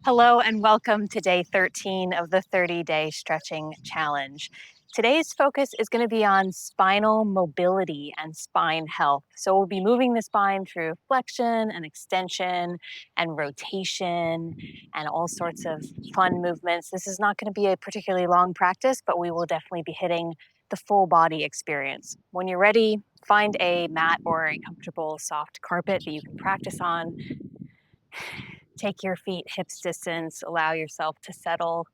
Hello and welcome to day 13 of the 30-day stretching challenge. Today's focus is going to be on spinal mobility and spine health. So we'll be moving the spine through flexion and extension and rotation and all sorts of fun movements. This is not going to be a particularly long practice, but we will definitely be hitting the full body experience. When you're ready, find a mat or a comfortable soft carpet that you can practice on. Take your feet hips distance, allow yourself to settle.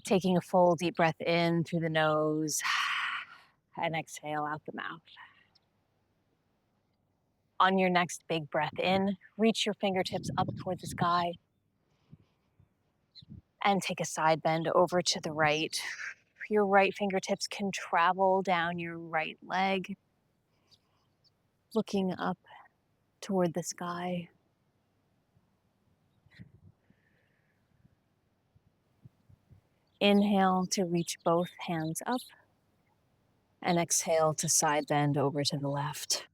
Taking a full deep breath in through the nose and exhale out the mouth. On your next big breath in, reach your fingertips up toward the sky and take a side bend over to the right. Your right fingertips can travel down your right leg, looking up toward the sky. Inhale to reach both hands up and exhale to side bend over to the left.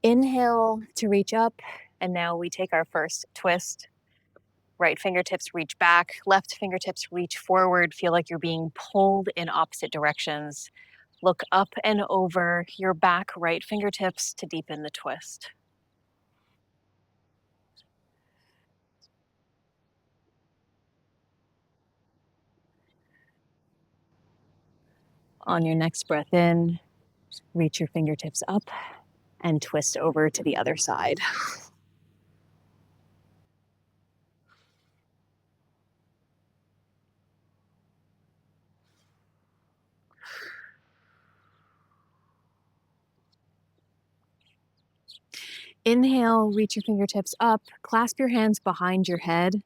Inhale to reach up, and now we take our first twist. Right fingertips reach back, left fingertips reach forward. Feel like you're being pulled in opposite directions. Look up and over your back right fingertips to deepen the twist. On your next breath in, reach your fingertips up and twist over to the other side. Inhale, reach your fingertips up, clasp your hands behind your head,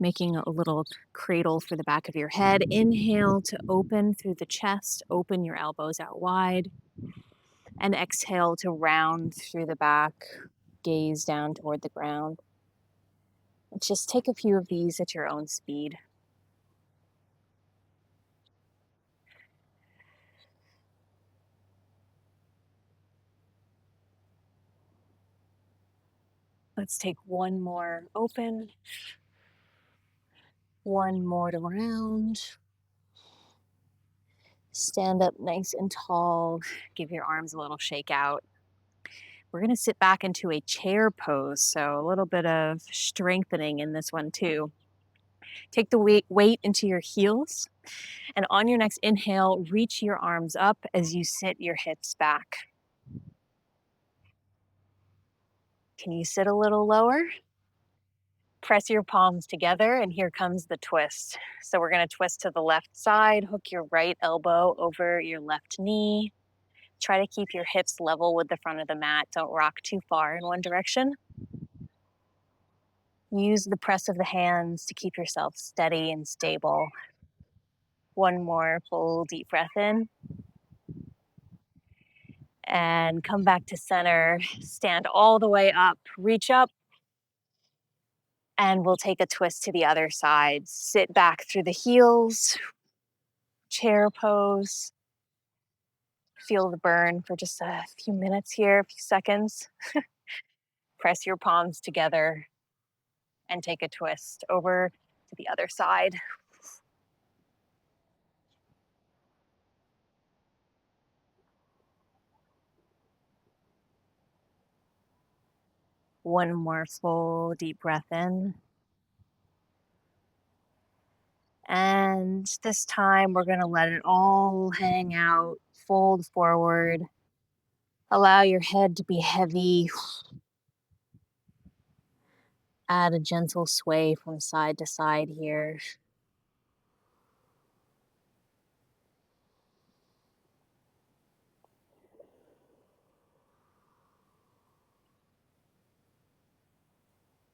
making a little cradle for the back of your head. Inhale to open through the chest, open your elbows out wide, and exhale to round through the back, gaze down toward the ground. Just take a few of these at your own speed. Let's take one more open, one more to round. Stand up nice and tall. Give your arms a little shake out. We're going to sit back into a chair pose, so a little bit of strengthening in this one too. Take the weight into your heels, and on your next inhale, reach your arms up as you sit your hips back. Can you sit a little lower? Press your palms together, and here comes the twist. So we're going to twist to the left side, hook your right elbow over your left knee. Try to keep your hips level with the front of the mat. Don't rock too far in one direction. Use the press of the hands to keep yourself steady and stable. One more full deep breath in. And come back to center. Stand all the way up. Reach up. And we'll take a twist to the other side. Sit back through the heels. Chair pose. Feel the burn for just a few minutes here, a few seconds. Press your palms together and take a twist over to the other side. One more full deep breath in. And this time we're going to let it all hang out, fold forward. Allow your head to be heavy. Add a gentle sway from side to side here.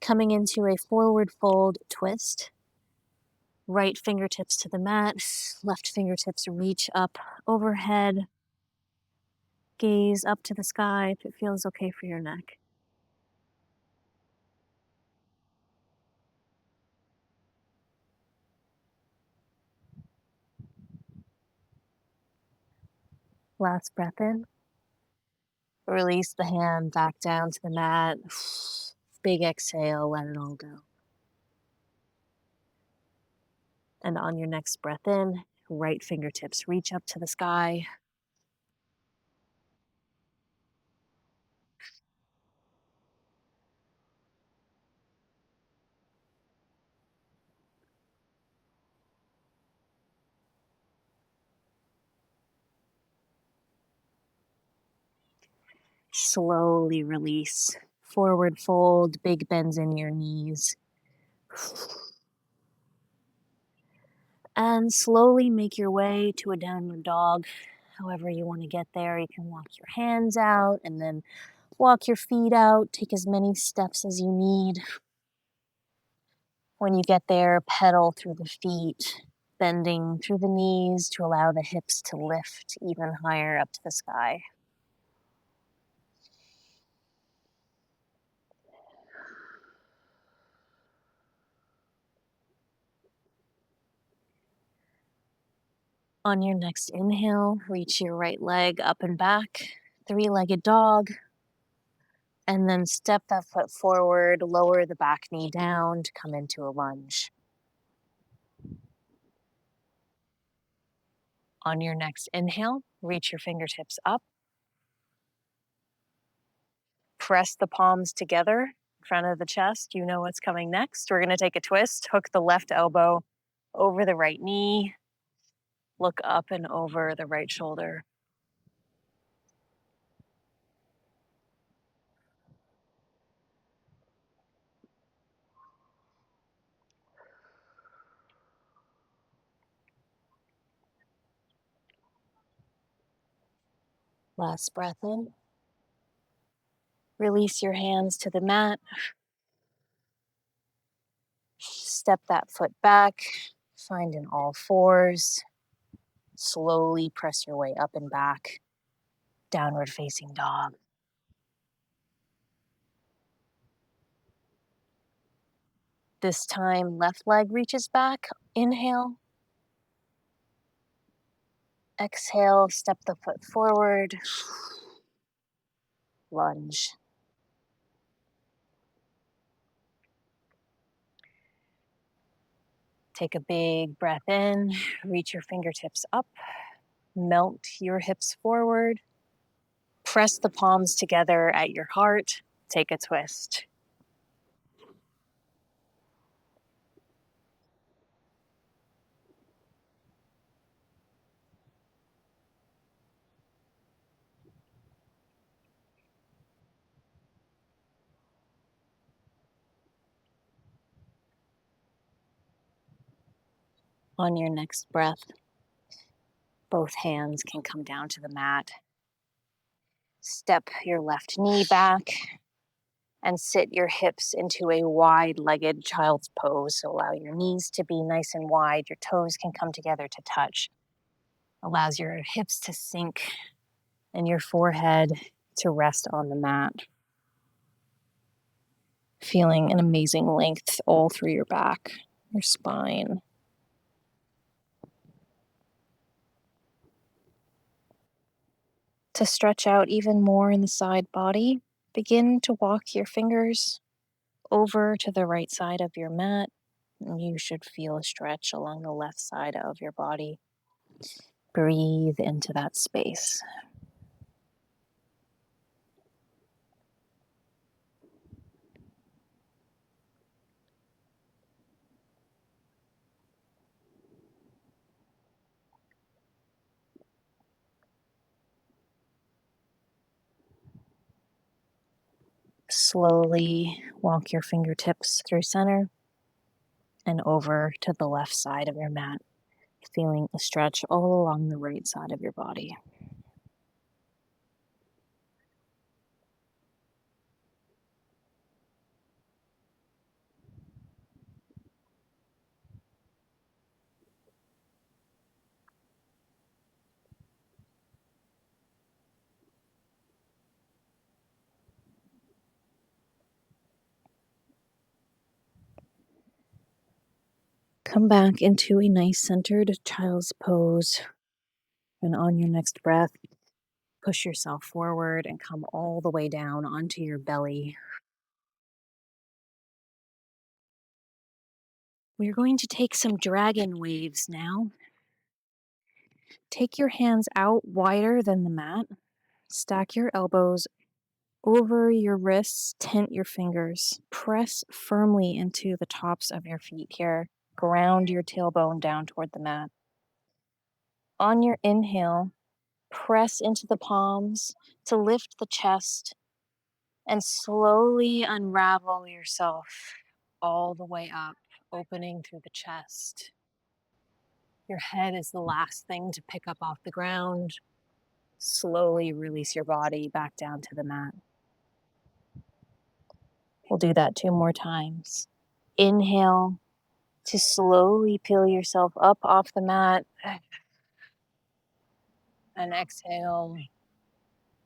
Coming into a forward fold twist. Right fingertips to the mat, left fingertips reach up overhead. Gaze up to the sky if it feels okay for your neck. Last breath in. Release the hand back down to the mat. Big exhale, let it all go. And on your next breath in, right fingertips reach up to the sky. Slowly release. Forward fold, big bends in your knees. And slowly make your way to a downward dog. However you want to get there, you can walk your hands out and then walk your feet out. Take as many steps as you need. When you get there, pedal through the feet, bending through the knees to allow the hips to lift even higher up to the sky. On your next inhale, reach your right leg up and back, three-legged dog, and then step that foot forward, lower the back knee down to come into a lunge. On your next inhale, reach your fingertips up, press the palms together in front of the chest. You know what's coming next. We're going to take a twist, hook the left elbow over the right knee, look up and over the right shoulder. Last breath in. Release your hands to the mat. Step that foot back. Find in all fours. Slowly press your way up and back. Downward facing dog. This time, left leg reaches back. Inhale. Exhale, step the foot forward. Lunge. Take a big breath in. Reach your fingertips up. Melt your hips forward. Press the palms together at your heart. Take a twist. On your next breath, both hands can come down to the mat. Step your left knee back and sit your hips into a wide-legged child's pose. So allow your knees to be nice and wide. Your toes can come together to touch. Allows your hips to sink and your forehead to rest on the mat. Feeling an amazing length all through your back, your spine. To stretch out even more in the side body, begin to walk your fingers over to the right side of your mat. And you should feel a stretch along the left side of your body. Breathe into that space. Slowly walk your fingertips through center and over to the left side of your mat, feeling a stretch all along the right side of your body. Come back into a nice centered child's pose. And on your next breath, Push yourself forward and come all the way down onto your belly. We're going to take some dragon waves now. Take your hands out wider than the mat. Stack your elbows over your wrists, tent your fingers. Press firmly into the tops of your feet here. Ground your tailbone down toward the mat. On your inhale, press into the palms to lift the chest and slowly unravel yourself all the way up, opening through the chest. Your head is the last thing to pick up off the ground. Slowly release your body back down to the mat. We'll do that 2 more times. Inhale to slowly peel yourself up off the mat. And exhale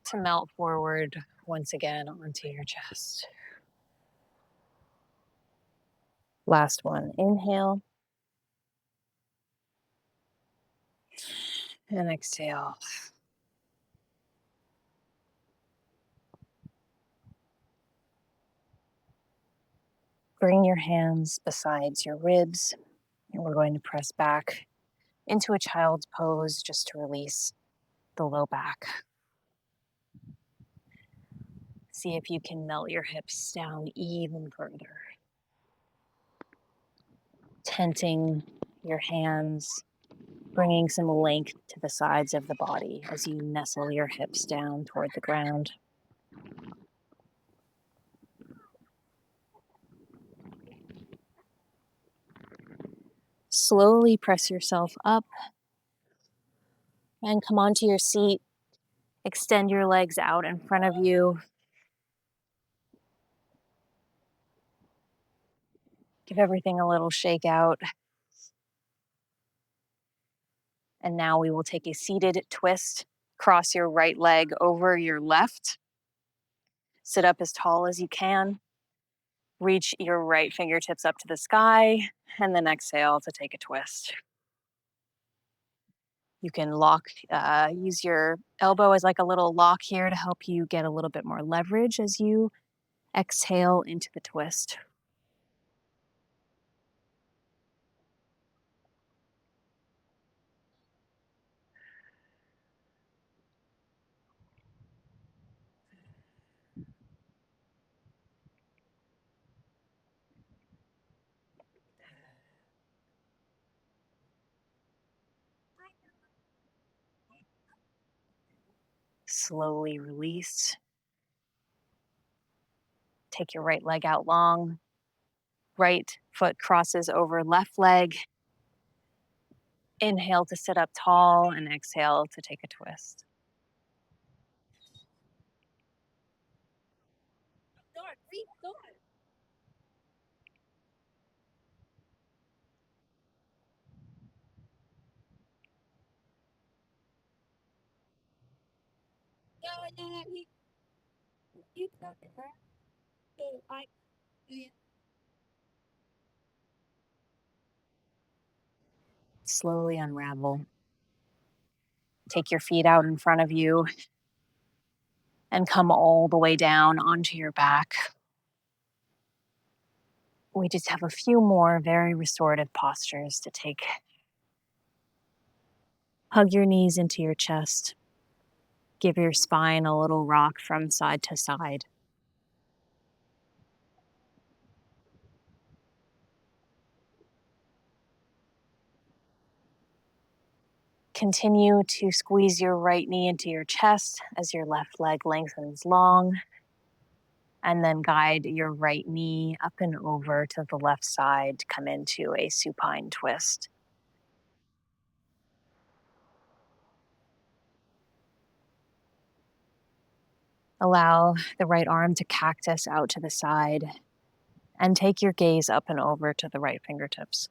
to melt forward once again onto your chest. Last one. Inhale. And exhale. Bring your hands beside your ribs. And we're going to press back into a child's pose just to release the low back. See if you can melt your hips down even further. Tenting your hands, bringing some length to the sides of the body as you nestle your hips down toward the ground. Slowly press yourself up and come onto your seat. Extend your legs out in front of you. Give everything a little shake out. And now we will take a seated twist. Cross your right leg over your left. Sit up as tall as you can. Reach your right fingertips up to the sky, and then exhale to take a twist. You can use your elbow as like a little lock here to help you get a little bit more leverage as you exhale into the twist. Slowly release. Take your right leg out long. Right foot crosses over left leg. Inhale to sit up tall and exhale to take a twist. Slowly unravel. Take your feet out in front of you and come all the way down onto your back. We just have a few more very restorative postures to take. Hug your knees into your chest. Give your spine a little rock from side to side. Continue to squeeze your right knee into your chest as your left leg lengthens long. And then guide your right knee up and over to the left side to come into a supine twist. Allow the right arm to cactus out to the side and take your gaze up and over to the right fingertips.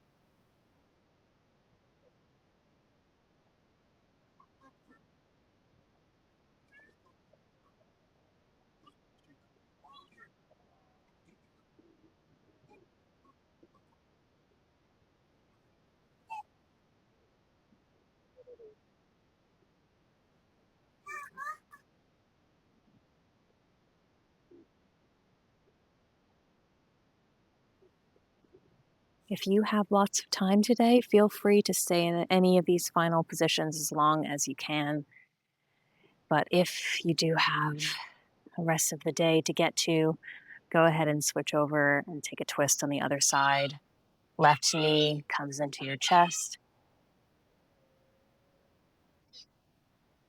If you have lots of time today, feel free to stay in any of these final positions as long as you can. But if you do have the rest of the day to get to, go ahead and switch over and take a twist on the other side. Left knee comes into your chest.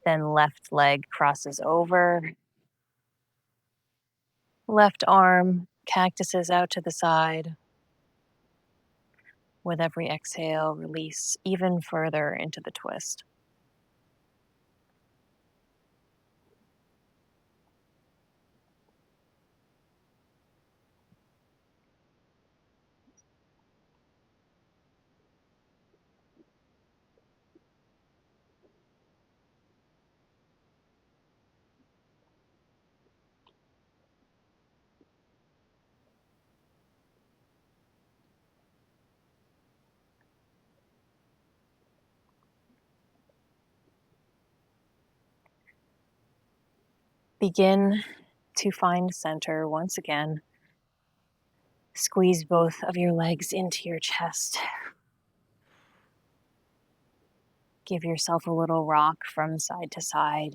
Then left leg crosses over. Left arm cactuses out to the side. With every exhale, release even further into the twist. Begin to find center once again. Squeeze both of your legs into your chest. Give yourself a little rock from side to side.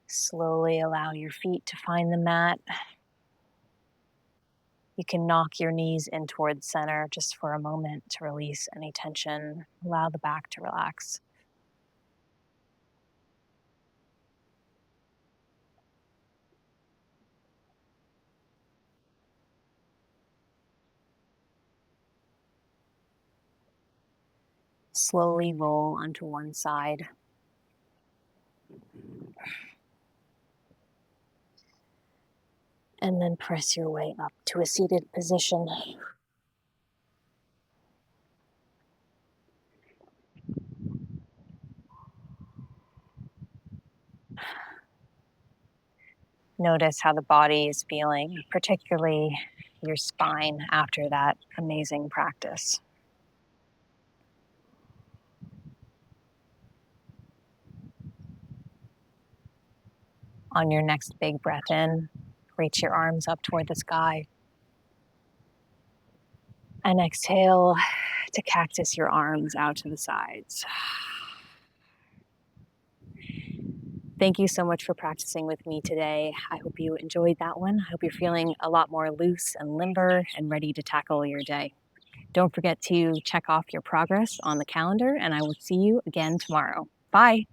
Slowly allow your feet to find the mat. You can knock your knees in towards center just for a moment to release any tension. Allow the back to relax. Slowly roll onto one side. And then press your way up to a seated position. Notice how the body is feeling, particularly your spine after that amazing practice. On your next big breath in, reach your arms up toward the sky. And exhale to cactus your arms out to the sides. Thank you so much for practicing with me today. I hope you enjoyed that one. I hope you're feeling a lot more loose and limber and ready to tackle your day. Don't forget to check off your progress on the calendar, and I will see you again tomorrow. Bye.